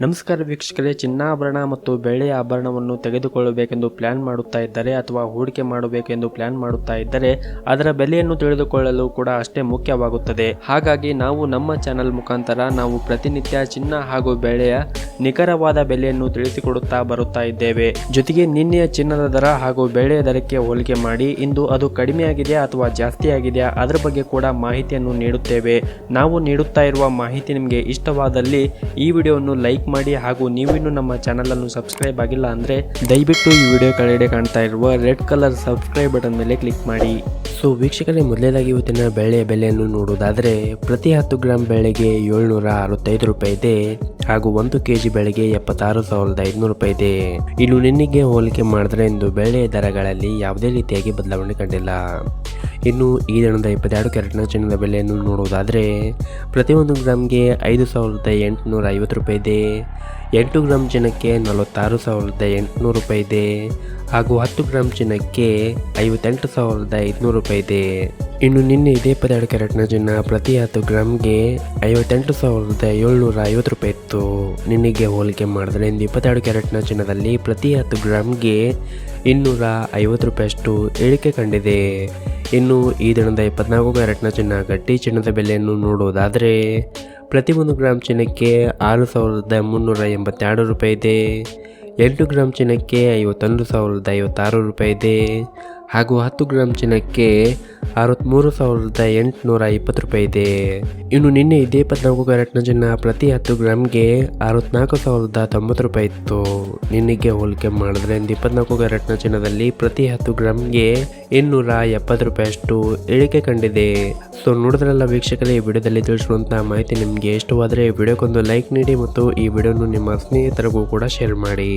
ನಮಸ್ಕಾರ ವೀಕ್ಷಕರೇ, ಚಿನ್ನಾಭರಣ ಮತ್ತು ಬೆಳ್ಳಿಯ ಆಭರಣವನ್ನು ತೆಗೆದುಕೊಳ್ಳಬೇಕೆಂದು ಪ್ಲಾನ್ ಮಾಡುತ್ತಾ ಇದ್ದರೆ ಅಥವಾ ಹೂಡಿಕೆ ಮಾಡಬೇಕೆಂದು ಪ್ಲಾನ್ ಮಾಡುತ್ತಾ ಇದ್ದರೆ ಅದರ ಬೆಲೆಯನ್ನು ತಿಳಿದುಕೊಳ್ಳಲು ಕೂಡ ಅಷ್ಟೇ ಮುಖ್ಯವಾಗುತ್ತದೆ. ಹಾಗಾಗಿ ನಾವು ನಮ್ಮ ಚಾನೆಲ್ ಮುಖಾಂತರ ನಾವು ಪ್ರತಿನಿತ್ಯ ಚಿನ್ನ ಹಾಗೂ ಬೆಳ್ಳಿಯ ನಿಖರವಾದ ಬೆಲೆಯನ್ನು ತಿಳಿಸಿಕೊಡುತ್ತಾ ಬರುತ್ತಾ ಇದ್ದೇವೆ. ಜೊತೆಗೆ ನಿನ್ನೆಯ ಚಿನ್ನದ ದರ ಹಾಗೂ ಬೆಳ್ಳಿಯ ದರಕ್ಕೆ ಹೋಲಿಕೆ ಮಾಡಿ ಇಂದು ಅದು ಕಡಿಮೆ ಆಗಿದೆಯಾ ಅಥವಾ ಜಾಸ್ತಿ ಆಗಿದೆಯಾ ಅದರ ಬಗ್ಗೆ ಕೂಡ ಮಾಹಿತಿಯನ್ನು ನೀಡುತ್ತೇವೆ. ನಾವು ನೀಡುತ್ತಾ ಇರುವ ಮಾಹಿತಿ ನಿಮಗೆ ಇಷ್ಟವಾದಲ್ಲಿ ಈ ವಿಡಿಯೋವನ್ನು ಲೈಕ್ ಮಾಡಿ ಹಾಗೂ ನೀವಿನ್ನೂ ನಮ್ಮ ಚಾನೆಲ್ ಅನ್ನು ಸಬ್ಸ್ಕ್ರೈಬ್ ಆಗಿಲ್ಲ ಅಂದ್ರೆ ದಯವಿಟ್ಟು ಈ ವಿಡಿಯೋ ಕೆಳಗಡೆ ಕಾಣ್ತಾ ಇರುವ ರೆಡ್ ಕಲರ್ ಸಬ್ಸ್ಕ್ರೈಬ್ ಬಟನ್ ಮೇಲೆ ಕ್ಲಿಕ್ ಮಾಡಿ. ಸೊ ವೀಕ್ಷಕರೇ, ಮೊದಲನೇದಾಗಿ ಇವತ್ತಿನ ಬೆಳ್ಳಿಯ ಬೆಲೆಯನ್ನು ನೋಡುವುದಾದರೆ ಪ್ರತಿ 10 ಗ್ರಾಂ ಬೆಳ್ಳಿಗೆ 765 ರೂಪಾಯಿ ಇದೆ ಹಾಗೂ 1 ಕೆಜಿ ಬೆಳ್ಳಿಗೆ 76,500 ರೂಪಾಯಿ ಇದೆ. ಇನ್ನು ನಿನ್ನೆಗೆ ಹೋಲಿಕೆ ಮಾಡಿದ್ರೆ ಇಂದು ಬೆಳ್ಳಿಯ ದರಗಳಲ್ಲಿ ಯಾವುದೇ ರೀತಿಯಾಗಿ ಬದಲಾವಣೆ ಕಂಡಿಲ್ಲ. ಇನ್ನು ಈ ದಿನದ 22 ಕ್ಯಾರೆಟ್ನ ಚಿನ್ನದ ಬೆಲೆಯನ್ನು ನೋಡುವುದಾದರೆ ಪ್ರತಿ 1 ಗ್ರಾಮ್ಗೆ 5,850 ರೂಪಾಯಿ ಇದೆ. 8 ಗ್ರಾಂ ಚಿನ್ನಕ್ಕೆ 46,800 ರೂಪಾಯಿ ಇದೆ ಹಾಗೂ 10 ಗ್ರಾಂ ಚಿನ್ನಕ್ಕೆ 58,500 ರೂಪಾಯಿ ಇದೆ. ಇನ್ನು ನಿನ್ನೆ ಇದೇ 22 ಕ್ಯಾರೆಟ್ನ ಚಿನ್ನ ಪ್ರತಿ 10 ಗ್ರಾಮ್ಗೆ 58,750 ರೂಪಾಯಿ ಇತ್ತು. ನಿನ್ನೆಗೆ ಹೋಲಿಕೆ ಮಾಡಿದ್ರೆ ಇಂದು 22 ಕ್ಯಾರೆಟ್ನ ಚಿನ್ನದಲ್ಲಿ ಪ್ರತಿ 10 ಗ್ರಾಮ್ಗೆ 250 ರೂಪಾಯಿಯಷ್ಟು ಇಳಿಕೆ ಕಂಡಿದೆ. ಇನ್ನು ಈ ದಿನದ 24 ಕ್ಯಾರೆಟ್ನ ಚಿನ್ನ ಗಟ್ಟಿ ಚಿನ್ನದ ಬೆಲೆಯನ್ನು ನೋಡುವುದಾದರೆ ಪ್ರತಿ 1 ಗ್ರಾಂ ಚಿನ್ನಕ್ಕೆ 6,382 ರೂಪಾಯಿ ಇದೆ. 8 ಗ್ರಾಂ ಚಿನ್ನಕ್ಕೆ 51,056 ರೂಪಾಯಿ ಇದೆ ಹಾಗೂ 10 ಗ್ರಾಂ ಚಿನ್ನಕ್ಕೆ 63,820 ರೂಪಾಯಿ ಇದೆ. ಇನ್ನು ನಿನ್ನೆ ಇದೇ 14 ಕ್ಯಾರೆಟ್ನ ಚಿನ್ನ ಪ್ರತಿ 10 ಗ್ರಾಮ್ಗೆ 64,090 ರೂಪಾಯಿ ಇತ್ತು. ನಿನ್ನೆಗೆ ಹೋಲಿಕೆ ಮಾಡಿದ್ರೆ ಇಂದು 24 ಕ್ಯಾರೆಟ್ನ ಚಿನ್ನದಲ್ಲಿ ಪ್ರತಿ 10 ಗ್ರಾಮ್ಗೆ 270 ರೂಪಾಯಿಯಷ್ಟು ಇಳಿಕೆ ಕಂಡಿದೆ. ಸೊ ನೋಡಿದ್ರಲ್ಲ ವೀಕ್ಷಕರೇ, ಈ ವಿಡಿಯೋದಲ್ಲಿ ತಿಳಿಸಿರುವಂತಹ ಮಾಹಿತಿ ನಿಮಗೆ ಇಷ್ಟವಾದರೆ ವಿಡಿಯೋಕ್ಕೊಂದು ಲೈಕ್ ನೀಡಿ ಮತ್ತು ಈ ವಿಡಿಯೋನು ನಿಮ್ಮ ಸ್ನೇಹಿತರಿಗೂ ಕೂಡ ಶೇರ್ ಮಾಡಿ.